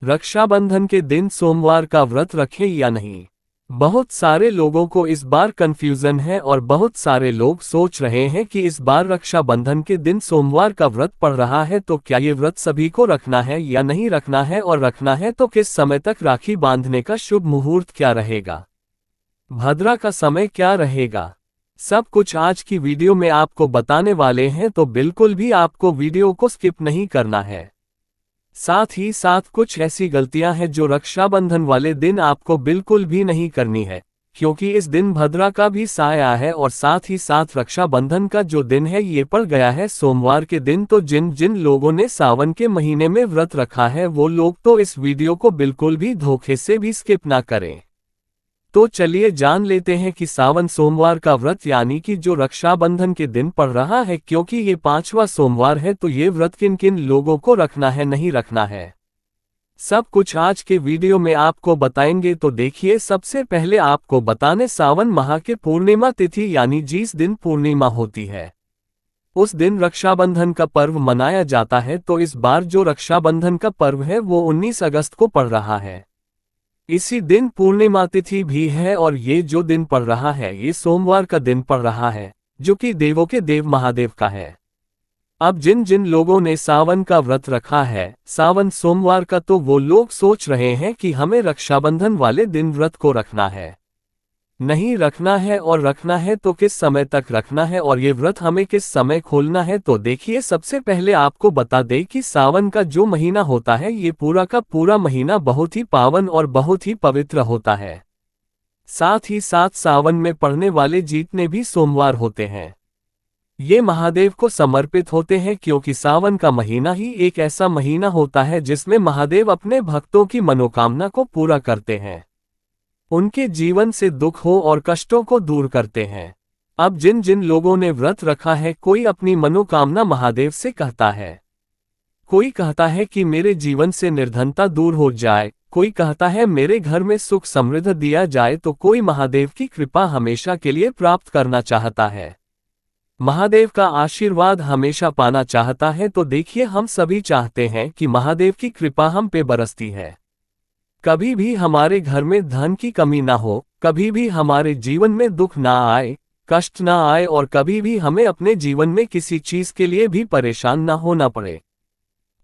रक्षाबंधन के दिन सोमवार का व्रत रखें या नहीं। बहुत सारे लोगों को इस बार कंफ्यूजन है और बहुत सारे लोग सोच रहे हैं कि इस बार रक्षाबंधन के दिन सोमवार का व्रत पड़ रहा है तो क्या ये व्रत सभी को रखना है या नहीं रखना है, और रखना है तो किस समय तक राखी बांधने का शुभ मुहूर्त क्या रहेगा, भद्रा का समय क्या रहेगा, सब कुछ आज की वीडियो में आपको बताने वाले हैं, तो बिल्कुल भी आपको वीडियो को स्किप नहीं करना है। साथ ही साथ कुछ ऐसी गलतियां हैं जो रक्षाबंधन वाले दिन आपको बिल्कुल भी नहीं करनी है, क्योंकि इस दिन भद्रा का भी साया है और साथ ही साथ रक्षाबंधन का जो दिन है ये पड़ गया है सोमवार के दिन। तो जिन जिन लोगों ने सावन के महीने में व्रत रखा है वो लोग तो इस वीडियो को बिल्कुल भी धोखे से भी स्किप ना करें। तो चलिए जान लेते हैं कि सावन सोमवार का व्रत यानी कि जो रक्षाबंधन के दिन पड़ रहा है, क्योंकि ये 5वां सोमवार है, तो ये व्रत किन किन लोगों को रखना है नहीं रखना है, सब कुछ आज के वीडियो में आपको बताएंगे। तो देखिए, सबसे पहले आपको बताने सावन माह के पूर्णिमा तिथि यानी जिस दिन पूर्णिमा होती है उस दिन रक्षाबंधन का पर्व मनाया जाता है। तो इस बार जो रक्षाबंधन का पर्व है वो 19 अगस्त को पड़ रहा है। इसी दिन पूर्णिमा तिथि भी है और ये जो दिन पड़ रहा है ये सोमवार का दिन पड़ रहा है, जो कि देवों के देव महादेव का है। अब जिन जिन लोगों ने सावन का व्रत रखा है सावन सोमवार का, तो वो लोग सोच रहे हैं कि हमें रक्षाबंधन वाले दिन व्रत को रखना है नहीं रखना है, और रखना है तो किस समय तक रखना है, और ये व्रत हमें किस समय खोलना है। तो देखिए, सबसे पहले आपको बता दें कि सावन का जो महीना होता है ये पूरा का पूरा महीना बहुत ही पावन और बहुत ही पवित्र होता है। साथ ही साथ सावन में पड़ने वाले जितने भी सोमवार होते हैं ये महादेव को समर्पित होते हैं, क्योंकि सावन का महीना ही एक ऐसा महीना होता है जिसमें महादेव अपने भक्तों की मनोकामना को पूरा करते हैं, उनके जीवन से दुख हो और कष्टों को दूर करते हैं। अब जिन जिन लोगों ने व्रत रखा है, कोई अपनी मनोकामना महादेव से कहता है, कोई कहता है कि मेरे जीवन से निर्धनता दूर हो जाए, कोई कहता है मेरे घर में सुख समृद्धि दिया जाए, तो कोई महादेव की कृपा हमेशा के लिए प्राप्त करना चाहता है, महादेव का आशीर्वाद हमेशा पाना चाहता है। तो देखिए, हम सभी चाहते हैं कि महादेव की कृपा हम पे बरसती है, कभी भी हमारे घर में धन की कमी ना हो, कभी भी हमारे जीवन में दुख ना आए, कष्ट ना आए, और कभी भी हमें अपने जीवन में किसी चीज के लिए भी परेशान ना होना पड़े।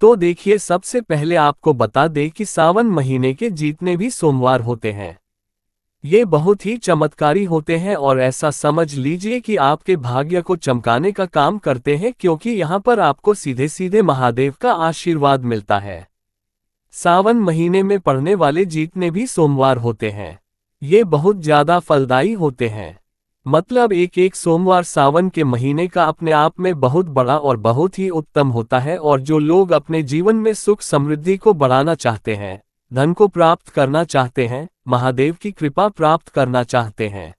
तो देखिए, सबसे पहले आपको बता दें कि सावन महीने के जितने भी सोमवार होते हैं ये बहुत ही चमत्कारी होते हैं, और ऐसा समझ लीजिए कि आपके भाग्य को चमकाने का काम करते हैं, क्योंकि यहाँ पर आपको सीधे सीधे महादेव का आशीर्वाद मिलता है। सावन महीने में पड़ने वाले जितने भी सोमवार होते हैं ये बहुत ज्यादा फलदायी होते हैं, मतलब एक एक सोमवार सावन के महीने का अपने आप में बहुत बड़ा और बहुत ही उत्तम होता है। और जो लोग अपने जीवन में सुख समृद्धि को बढ़ाना चाहते हैं, धन को प्राप्त करना चाहते हैं, महादेव की कृपा प्राप्त करना चाहते हैं,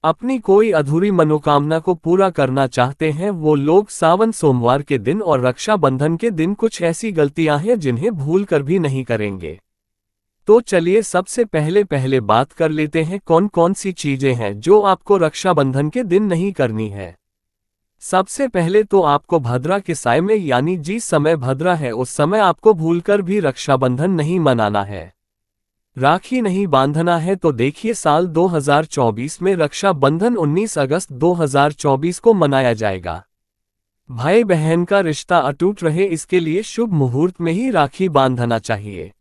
अपनी कोई अधूरी मनोकामना को पूरा करना चाहते हैं, वो लोग सावन सोमवार के दिन और रक्षाबंधन के दिन कुछ ऐसी गलतियां हैं जिन्हें भूल कर भी नहीं करेंगे। तो चलिए, सबसे पहले बात कर लेते हैं कौन कौन सी चीजें हैं जो आपको रक्षाबंधन के दिन नहीं करनी है। सबसे पहले तो आपको भद्रा के साय में यानी जिस समय भद्रा है उस समय आपको भूलकर भी रक्षाबंधन नहीं मनाना है, राखी नहीं बांधना है। तो देखिए, साल 2024 में रक्षाबंधन 19 अगस्त 2024 को मनाया जाएगा। भाई बहन का रिश्ता अटूट रहे, इसके लिए शुभ मुहूर्त में ही राखी बांधना चाहिए,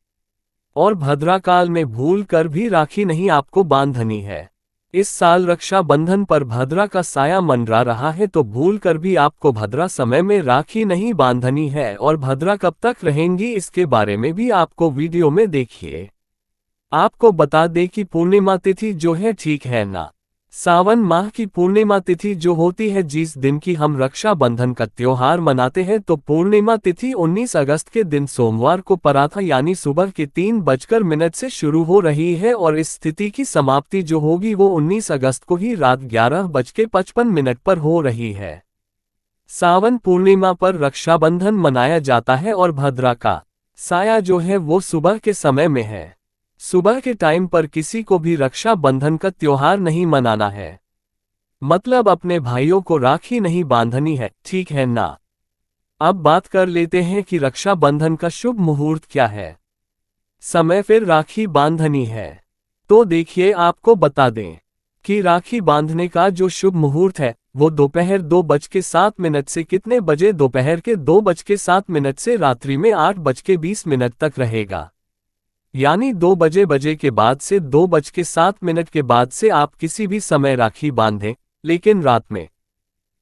और भद्रा काल में भूल कर भी राखी नहीं आपको बांधनी है। इस साल रक्षाबंधन पर भद्रा का साया मंडरा रहा है, तो भूल कर भी आपको भद्रा समय में राखी नहीं बांधनी है। और भद्रा कब तक रहेंगी इसके बारे में भी आपको वीडियो में देखिए। आपको बता दें कि पूर्णिमा तिथि जो है, ठीक है ना, सावन माह की पूर्णिमा तिथि जो होती है जिस दिन की हम रक्षाबंधन का त्योहार मनाते हैं, तो पूर्णिमा तिथि 19 अगस्त के दिन सोमवार को पड़ा था, यानी सुबह के 3:00 से शुरू हो रही है, और इस तिथि की समाप्ति जो होगी वो 19 अगस्त को ही रात 11:55 पर हो रही है। सावन पूर्णिमा पर रक्षाबंधन मनाया जाता है, और भद्रा का साया जो है वो सुबह के समय में है। सुबह के टाइम पर किसी को भी रक्षा बंधन का त्योहार नहीं मनाना है, मतलब अपने भाइयों को राखी नहीं बांधनी है, ठीक है ना। अब बात कर लेते हैं कि रक्षा बंधन का शुभ मुहूर्त क्या है। समय फिर राखी बांधनी है। तो देखिए आपको बता दें कि राखी बांधने का जो शुभ मुहूर्त है वो दोपहर 2:07 से कितने बजे, दोपहर के 2:07 से रात्रि में 8:20 तक रहेगा। यानी 2 बजे के बाद से 2:07 के बाद से आप किसी भी समय राखी बांधें, लेकिन रात में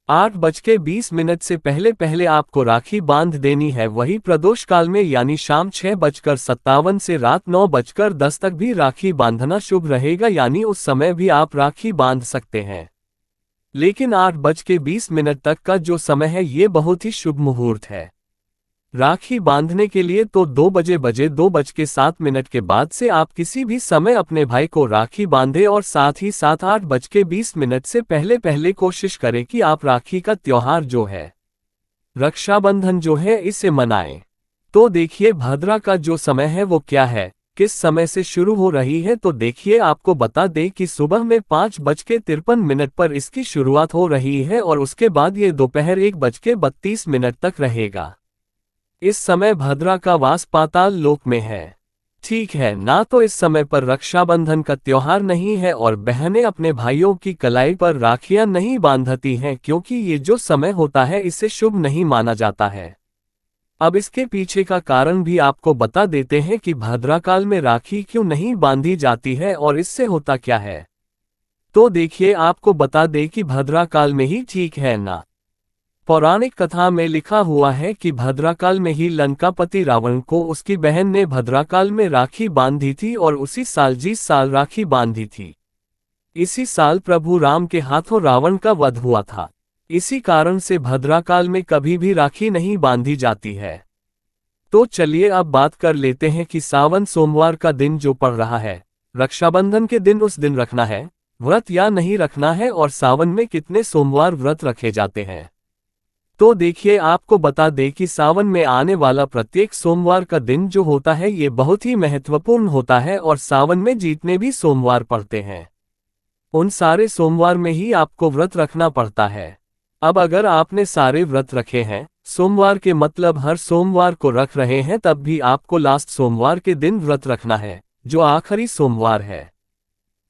8:20 से पहले पहले आपको राखी बांध देनी है। वही प्रदोष काल में यानी शाम 6:57 से रात 9:10 तक भी राखी बांधना शुभ रहेगा, यानी उस समय भी आप राखी बांध सकते हैं। लेकिन 8:20 तक का जो समय है ये बहुत ही शुभ मुहूर्त है राखी बांधने के लिए। तो 2:07 के बाद से आप किसी भी समय अपने भाई को राखी बांधें और साथ ही साथ 8:20 से पहले पहले कोशिश करें कि आप राखी का त्योहार जो है, रक्षाबंधन जो है, इसे मनाएं। तो देखिए भद्रा का जो समय है वो क्या है, किस समय से शुरू हो रही है। तो देखिए आपको बता दें कि सुबह में 5:53 पर इसकी शुरुआत हो रही है और उसके बाद ये दोपहर 1:32 तक रहेगा। इस समय भद्रा का वास पाताल लोक में है। ठीक है ना। तो इस समय पर रक्षाबंधन का त्योहार नहीं है और बहनें अपने भाइयों की कलाई पर राखियां नहीं बांधती हैं, क्योंकि ये जो समय होता है इसे शुभ नहीं माना जाता है। अब इसके पीछे का कारण भी आपको बता देते हैं कि भद्रा काल में राखी क्यों नहीं बांधी जाती है और इससे होता क्या है। तो देखिए आपको बता दें कि भद्रा काल में ही, ठीक है ना, पौराणिक कथा में लिखा हुआ है कि भद्राकाल में ही लंकापति रावण को उसकी बहन ने भद्राकाल में राखी बांधी थी और उसी साल जिस साल राखी बांधी थी, इसी साल प्रभु राम के हाथों रावण का वध हुआ था। इसी कारण से भद्राकाल में कभी भी राखी नहीं बांधी जाती है। तो चलिए अब बात कर लेते हैं कि सावन सोमवार का दिन जो पड़ रहा है, रक्षाबंधन के दिन, उस दिन रखना है व्रत या नहीं रखना है, और सावन में कितने सोमवार व्रत रखे जाते हैं। तो देखिए आपको बता दें कि सावन में आने वाला प्रत्येक सोमवार का दिन जो होता है ये बहुत ही महत्वपूर्ण होता है और सावन में जितने भी सोमवार पड़ते हैं उन सारे सोमवार में ही आपको व्रत रखना पड़ता है। अब अगर आपने सारे व्रत रखे हैं, सोमवार के मतलब हर सोमवार को रख रहे हैं, तब भी आपको लास्ट सोमवार के दिन व्रत रखना है जो आखिरी सोमवार है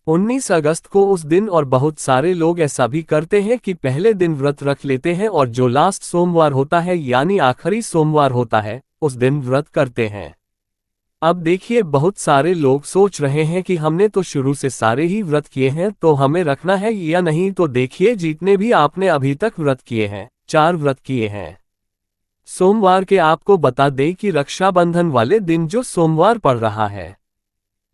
19 अगस्त को उस दिन। और बहुत सारे लोग ऐसा भी करते हैं कि पहले दिन व्रत रख लेते हैं और जो लास्ट सोमवार होता है यानी आखिरी सोमवार होता है उस दिन व्रत करते हैं। अब देखिए बहुत सारे लोग सोच रहे हैं कि हमने तो शुरू से सारे ही व्रत किए हैं तो हमें रखना है या नहीं। तो देखिए जितने भी आपने अभी तक व्रत किए हैं, 4 व्रत किए हैं सोमवार के, आपको बता दें कि रक्षाबंधन वाले दिन जो सोमवार पड़ रहा है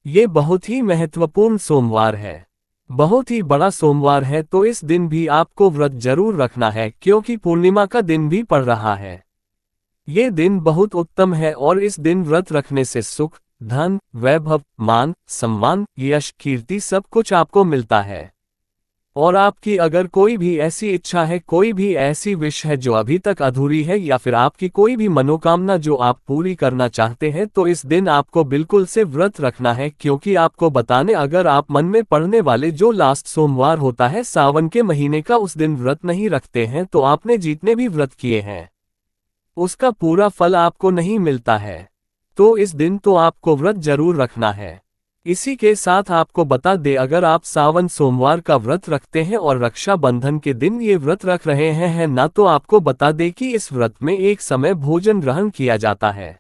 ये बहुत ही महत्वपूर्ण सोमवार है, बहुत ही बड़ा सोमवार है। तो इस दिन भी आपको व्रत जरूर रखना है क्योंकि पूर्णिमा का दिन भी पड़ रहा है। ये दिन बहुत उत्तम है और इस दिन व्रत रखने से सुख, धन, वैभव, मान, सम्मान, यश, कीर्ति सब कुछ आपको मिलता है। और आपकी अगर कोई भी ऐसी इच्छा है, कोई भी ऐसी विश है जो अभी तक अधूरी है, या फिर आपकी कोई भी मनोकामना जो आप पूरी करना चाहते हैं, तो इस दिन आपको बिल्कुल से व्रत रखना है। क्योंकि आपको बताने, अगर आप मन में पड़ने वाले जो लास्ट सोमवार होता है सावन के महीने का, उस दिन व्रत नहीं रखते हैं तो आपने जितने भी व्रत किए हैं उसका पूरा फल आपको नहीं मिलता है। तो इस दिन तो आपको व्रत जरूर रखना है। इसी के साथ आपको बता दे, अगर आप सावन सोमवार का व्रत रखते हैं और रक्षाबंधन के दिन ये व्रत रख रहे हैं ना, तो आपको बता दे कि इस व्रत में एक समय भोजन ग्रहण किया जाता है।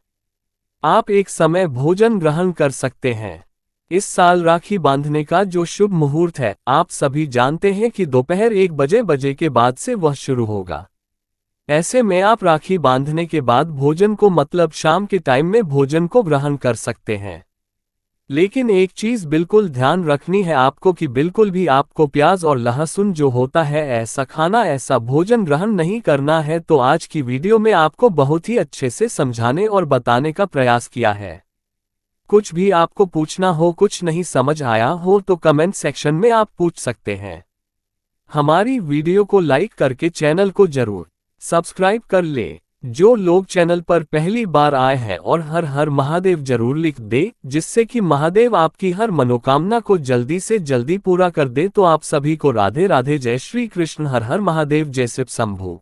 आप एक समय भोजन ग्रहण कर सकते हैं। इस साल राखी बांधने का जो शुभ मुहूर्त है, आप सभी जानते हैं कि दोपहर 1 बजे के बाद से वह शुरू होगा। ऐसे में आप राखी बांधने के बाद भोजन को, मतलब शाम के टाइम में भोजन को ग्रहण कर सकते हैं। लेकिन एक चीज बिल्कुल ध्यान रखनी है आपको कि बिल्कुल भी आपको प्याज और लहसुन जो होता है ऐसा खाना, ऐसा भोजन ग्रहण नहीं करना है। तो आज की वीडियो में आपको बहुत ही अच्छे से समझाने और बताने का प्रयास किया है। कुछ भी आपको पूछना हो, कुछ नहीं समझ आया हो तो कमेंट सेक्शन में आप पूछ सकते हैं। हमारी वीडियो को लाइक करके चैनल को जरूर सब्सक्राइब कर ले। जो लोग चैनल पर पहली बार आए हैं और हर हर महादेव जरूर लिख दे, जिससे कि महादेव आपकी हर मनोकामना को जल्दी से जल्दी पूरा कर दे। तो आप सभी को राधे राधे, जय श्री कृष्ण, हर हर महादेव, जय शिव शंभू।